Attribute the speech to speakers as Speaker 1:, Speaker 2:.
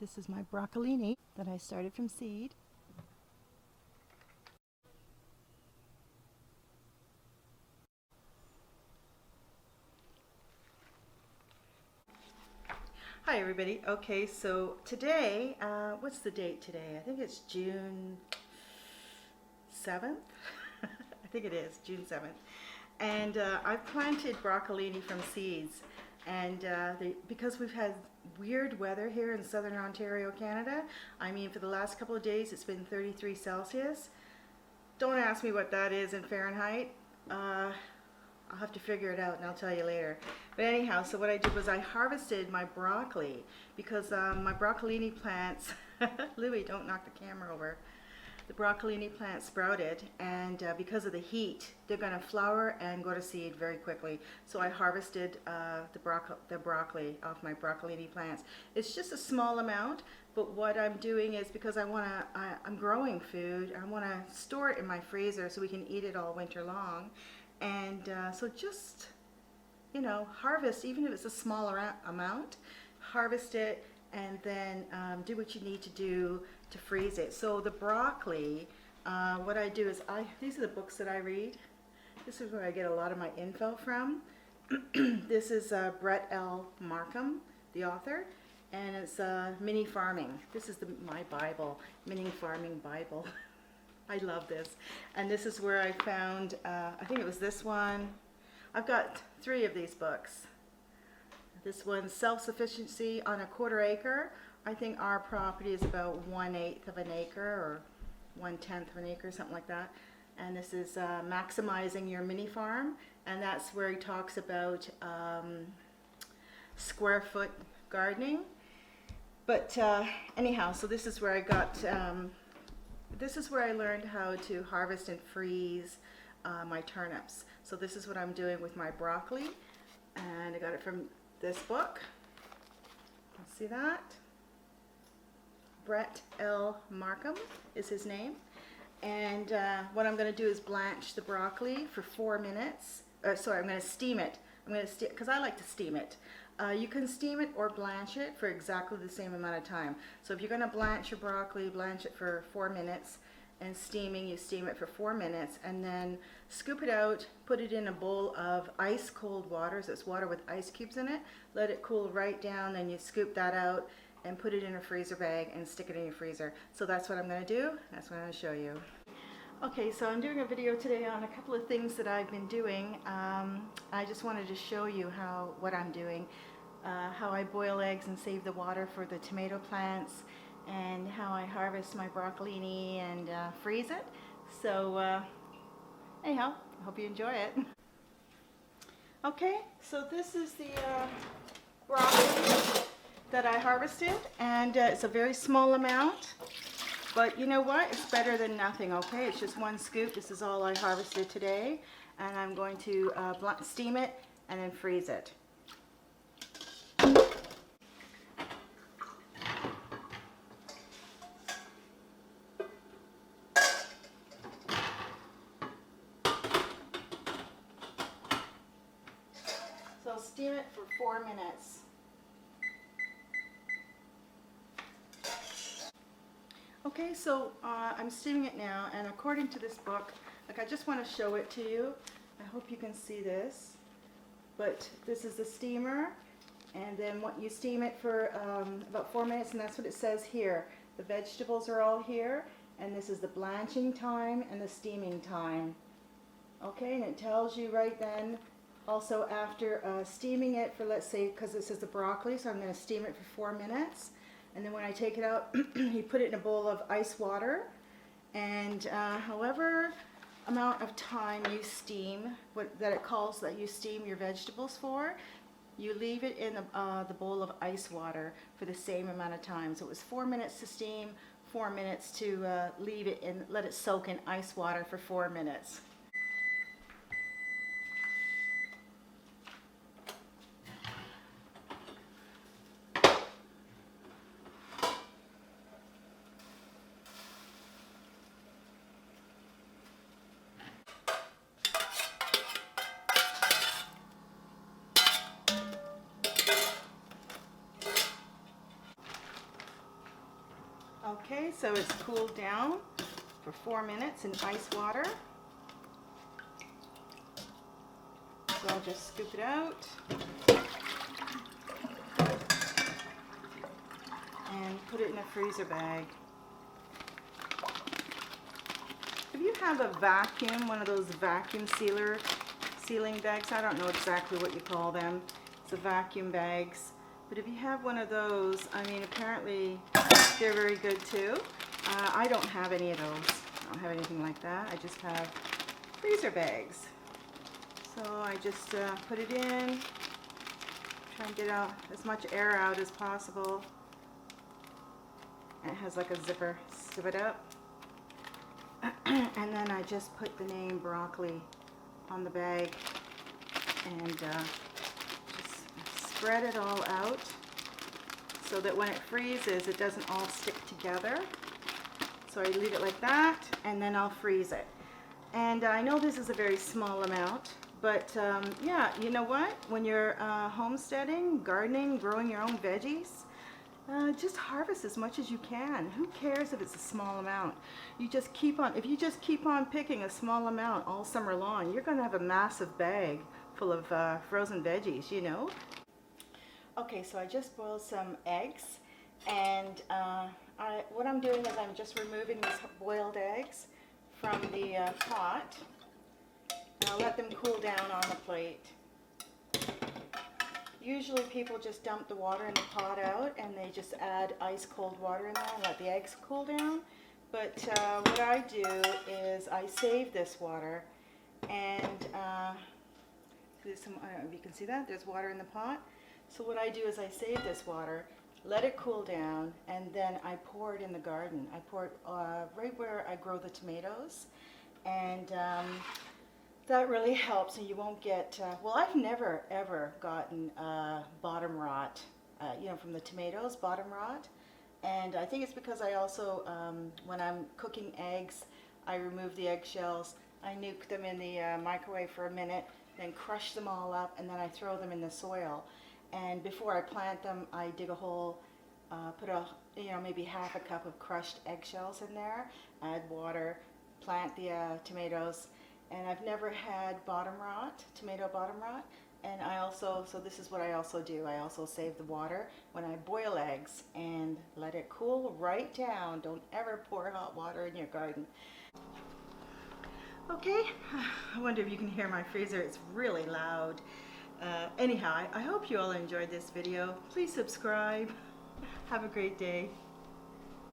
Speaker 1: This is my broccolini that I started from seed. Hi everybody. Okay, so today, what's the date today? I think it's June 7th. I think it is June 7th. And I've planted broccolini from seeds. And because we've had weird weather here in southern Ontario, Canada, I mean for the last couple of days it's been 33 Celsius. Don't ask me what that is in Fahrenheit. I'll have to figure it out and I'll tell you later. But anyhow, so what I did was I harvested my broccoli because my broccolini plants, Louie, don't knock the camera over. The broccolini plants sprouted, and because of the heat, they're going to flower and go to seed very quickly. So I harvested the broccoli off my broccolini plants. It's just a small amount, but what I'm doing is because I'm growing food, I want to store it in my freezer so we can eat it all winter long. And so just, harvest, even if it's a smaller amount, harvest it and then do what you need to do to freeze it. So the broccoli, what I do is these are the books that I read. This is where I get a lot of my info from. This is Brett L. Markham, the author, and it's Mini Farming. This is my Bible, Mini Farming Bible. I love this. And this is where I found, I think it was this one. I've got 3 of these books. This one's Self-Sufficiency on a Quarter Acre. I think our property is about 1/8 of an acre or 1/10 of an acre, something like that. And this is Maximizing Your Mini Farm. And that's where he talks about square foot gardening. But anyhow, so this is where I got, this is where I learned how to harvest and freeze my turnips. So this is what I'm doing with my broccoli. And I got it from this book. See that? Brett L. Markham is his name. And what I'm going to do is blanch the broccoli for 4 minutes. Sorry, I'm going to steam it. I'm going to because I like to steam it. You can steam it or blanch it for exactly the same amount of time. So if you're going to blanch your broccoli, blanch it for 4 minutes. And steaming, you steam it for 4 minutes and then scoop it out, put it in a bowl of ice cold water. So it's water with ice cubes in it. Let it cool right down, then you scoop that out and put it in a freezer bag and stick it in your freezer. So that's what I'm going to do. That's what I'm going to show you. Okay, so I'm doing a video today on a couple of things that I've been doing. I just wanted to show you what I'm doing, how I boil eggs and save the water for the tomato plants, and how I harvest my broccolini and freeze it. So anyhow, I hope you enjoy it. Okay, so this is the broccoli that I harvested, and it's a very small amount, but you know what, it's better than nothing. Okay, it's just 1 scoop. This is all I harvested today, and I'm going to steam it and then freeze it. So I'll steam it for 4 minutes. Okay, so I'm steaming it now, and according to this book, I just want to show it to you. I hope you can see this. But this is the steamer, and then you steam it for about 4 minutes, and that's what it says here. The vegetables are all here, and this is the blanching time and the steaming time. Okay, and it tells you right then. Also, after steaming it for, let's say, because this is the broccoli, so I'm going to steam it for 4 minutes. And then when I take it out, you put it in a bowl of ice water. And however amount of time you steam, that you steam your vegetables for, you leave it in the bowl of ice water for the same amount of time. So it was 4 minutes to steam, 4 minutes to leave it and let it soak in ice water for 4 minutes. Okay, so it's cooled down for 4 minutes in ice water. So I'll just scoop it out and put it in a freezer bag. If you have a vacuum, one of those vacuum sealing bags, I don't know exactly what you call them. It's a vacuum bags. But if you have one of those, I mean, apparently they're very good too. I don't have any of those. I don't have anything like that. I just have freezer bags. So I just put it in, try and get out as much air out as possible. And it has like a zipper, zip it up. And then I just put the name broccoli on the bag and just spread it all out so that when it freezes it doesn't all stick together. So I leave it like that and then I'll freeze it. And I know this is a very small amount, but yeah, you know what? When you're homesteading, gardening, growing your own veggies, just harvest as much as you can. Who cares if it's a small amount? You just keep on, if you just keep on picking a small amount all summer long, you're going to have a massive bag full of frozen veggies, you know. Okay, so I just boiled some eggs, and what I'm doing is I'm just removing these boiled eggs from the pot. And I'll let them cool down on the plate. Usually people just dump the water in the pot out and they just add ice cold water in there and let the eggs cool down. But what I do is I save this water, and there's some, I don't know if you can see that, there's water in the pot. So what I do is I save this water, let it cool down, and then I pour it in the garden. I pour it right where I grow the tomatoes, and that really helps, and you won't get, well, I've never ever gotten bottom rot, you know, from the tomatoes, bottom rot. And I think it's because I also, when I'm cooking eggs, I remove the eggshells, I nuke them in the microwave for a minute, then crush them all up, and then I throw them in the soil. And before I plant them, I dig a hole, put a, you know, maybe half a cup of crushed eggshells in there, add water, plant the tomatoes. And I've never had bottom rot, tomato bottom rot. And I also, so this is what I also do. I also save the water when I boil eggs and let it cool right down. Don't ever pour hot water in your garden. Okay, I wonder if you can hear my freezer. It's really loud. Anyhow, I hope you all enjoyed this video. Please subscribe. Have a great day.